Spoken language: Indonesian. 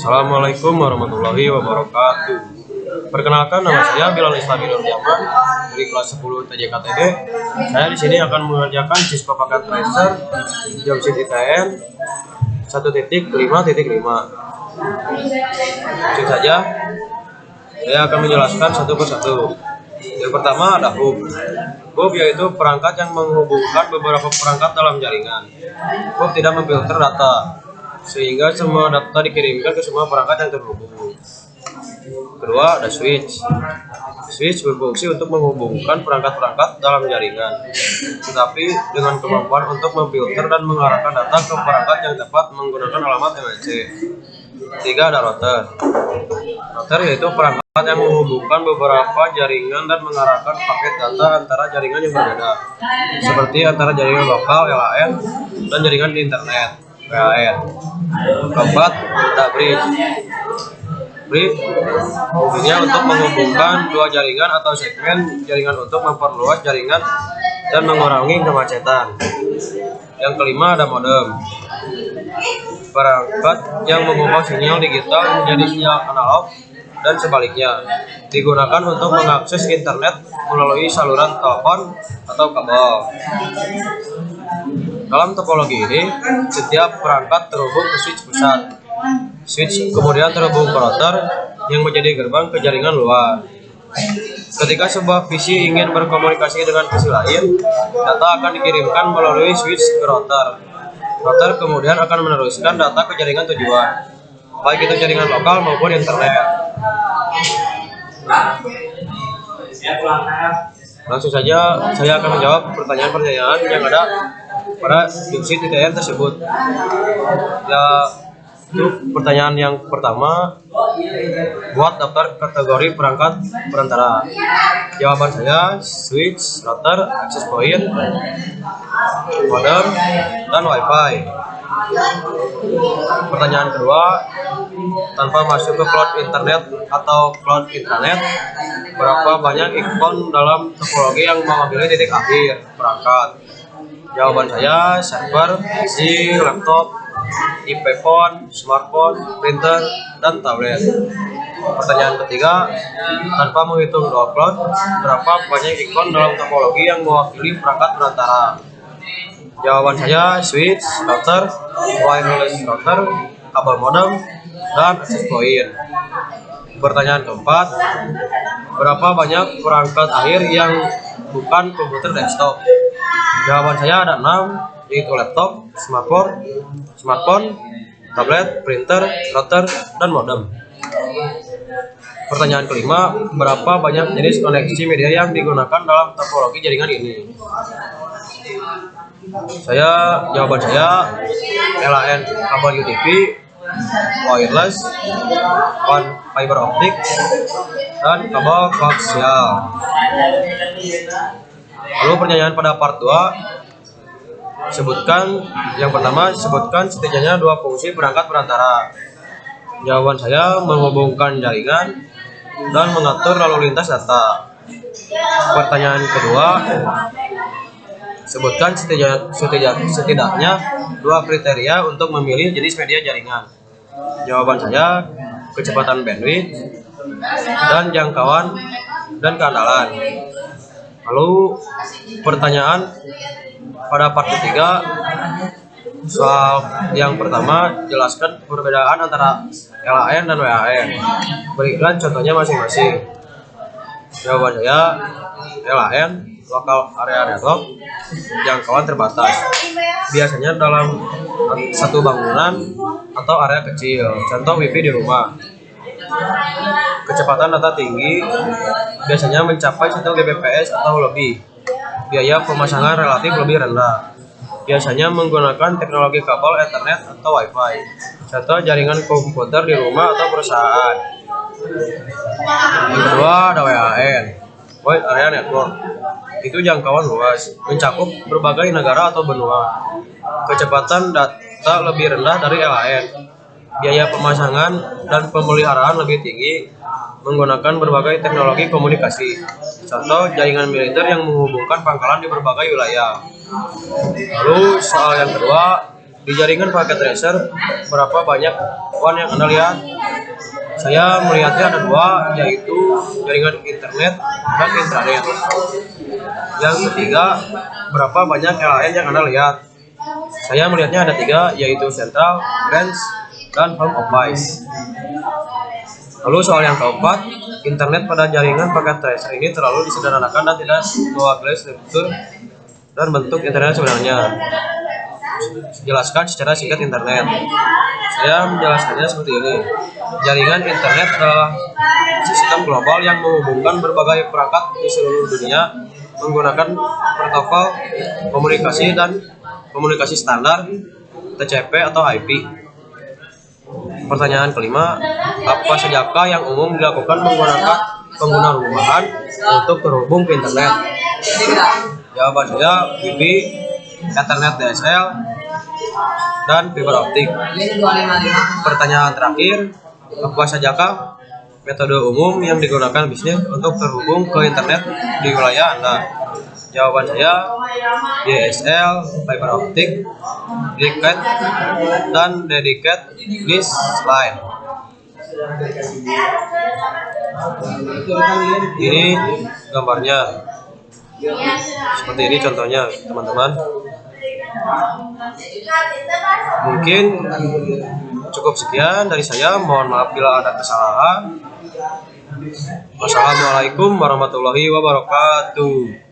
Assalamualaikum warahmatullahi wabarakatuh. Perkenalkan, nama saya Bilal Islami Nurjaman dari kelas 10 TJKTD. Saya di sini akan mengerjakan siswa paket tracer Jomsit ITN 1.5.5. Langsung saja, saya akan menjelaskan satu persatu. Yang pertama ada hub. Hub yaitu perangkat yang menghubungkan beberapa perangkat dalam jaringan. Hub tidak memfilter data, sehingga semua data dikirimkan ke semua perangkat yang terhubung. Kedua ada switch. Switch berfungsi untuk menghubungkan perangkat-perangkat dalam jaringan, tetapi dengan kemampuan untuk memfilter dan mengarahkan data ke perangkat yang tepat menggunakan alamat MAC. Ketiga ada router. Router yaitu perangkat yang menghubungkan beberapa jaringan dan mengarahkan paket data antara jaringan yang berbeda, seperti antara jaringan lokal LAN dan jaringan di internet WAN. Keempat ada bridge. Bridge fungsinya untuk menghubungkan dua jaringan atau segmen jaringan untuk memperluas jaringan dan mengurangi kemacetan. Yang kelima ada modem. Perangkat yang mengubah sinyal digital menjadi sinyal analog dan sebaliknya, digunakan untuk mengakses internet melalui saluran telepon atau kabel. Dalam topologi ini, setiap perangkat terhubung ke switch pusat. Switch kemudian terhubung ke router yang menjadi gerbang ke jaringan luar. Ketika sebuah PC ingin berkomunikasi dengan PC lain, data akan dikirimkan melalui switch ke router. Router kemudian akan meneruskan data ke jaringan tujuan, baik itu jaringan lokal maupun internet. Langsung saja saya akan menjawab pertanyaan-pertanyaan yang ada pada Jomsit ITN tersebut. Ya, untuk pertanyaan yang pertama, buat daftar kategori perangkat perantara. Jawaban saya switch, router, access point, modem, dan wifi. Pertanyaan kedua, tanpa masuk ke cloud internet atau cloud intranet, berapa banyak ikon dalam topologi yang mewakili titik akhir perangkat? Jawaban saya server, PC, laptop, IP phone, smartphone, printer, dan tablet. Pertanyaan ketiga, tanpa menghitung dual cloud, berapa banyak ikon dalam topologi yang mewakili perangkat perantara? Jawaban saya switch, router, wireless router, kabel modem, dan access point. Pertanyaan keempat, berapa banyak perangkat akhir yang bukan komputer desktop? Jawaban saya ada 6, yaitu laptop, smartphone, tablet, printer, router, dan modem. Pertanyaan kelima, berapa banyak jenis koneksi media yang digunakan dalam topologi jaringan ini? Jawaban saya LAN, kabel UTP, wireless, fiber optik, dan kabel koaksial. Lalu pertanyaan pada part 2, yang pertama, sebutkan setidaknya dua fungsi perangkat perantara. Jawaban saya menghubungkan jaringan dan mengatur lalu lintas data. Pertanyaan kedua, sebutkan setidaknya dua kriteria untuk memilih jenis media jaringan. Jawaban saya kecepatan bandwidth dan jangkauan dan keandalan. Lalu pertanyaan pada part ketiga, soal yang pertama, jelaskan perbedaan antara LAN dan WAN. Berikan contohnya masing-masing. Jawaban saya LAN, local area network, jangkauan terbatas, biasanya dalam satu bangunan atau area kecil, contoh wifi di rumah. Kecepatan data tinggi, biasanya mencapai 1 Gbps atau lebih. Biaya pemasangan relatif lebih rendah, biasanya menggunakan teknologi kabel Ethernet atau Wi-Fi, contoh jaringan komputer di rumah atau perusahaan. Yang kedua ada WAN, Wide Area Network. Itu jangkauan luas, mencakup berbagai negara atau benua. Kecepatan data lebih rendah dari LAN. Biaya pemasangan dan pemeliharaan lebih tinggi, menggunakan berbagai teknologi komunikasi. Contoh jaringan militer yang menghubungkan pangkalan di berbagai wilayah. Lalu soal yang kedua, Di jaringan paket tracer, berapa banyak WAN yang Anda lihat? Saya melihatnya ada dua, yaitu jaringan internet dan intranet. Yang ketiga, berapa banyak LAN yang Anda lihat? Saya melihatnya ada tiga, yaitu central, branch, dan home office. Lalu soal yang keempat, internet pada jaringan paket tracer ini terlalu disederhanakan dan tidak mewakili struktur dan bentuk internet sebenarnya. Jelaskan secara singkat internet. Saya menjelaskannya seperti ini. Jaringan internet adalah sistem global yang menghubungkan berbagai perangkat di seluruh dunia menggunakan protokol komunikasi dan komunikasi standar TCP atau IP. Pertanyaan kelima, apa sajakah yang umum dilakukan menggunakan pengguna rumahan untuk terhubung ke internet? Jawaban saya Wi-Fi, Ethernet DSL, dan fiber optik. Pertanyaan terakhir, apa sajakah metode umum yang digunakan bisnis untuk terhubung ke internet di wilayah Anda? Jawaban saya DSL, fiber optik, dedicated, dan dedicated lease line. Ini gambarnya. Seperti ini contohnya, teman-teman. Mungkin cukup sekian dari saya. Mohon maaf bila ada kesalahan. Wassalamualaikum warahmatullahi wabarakatuh.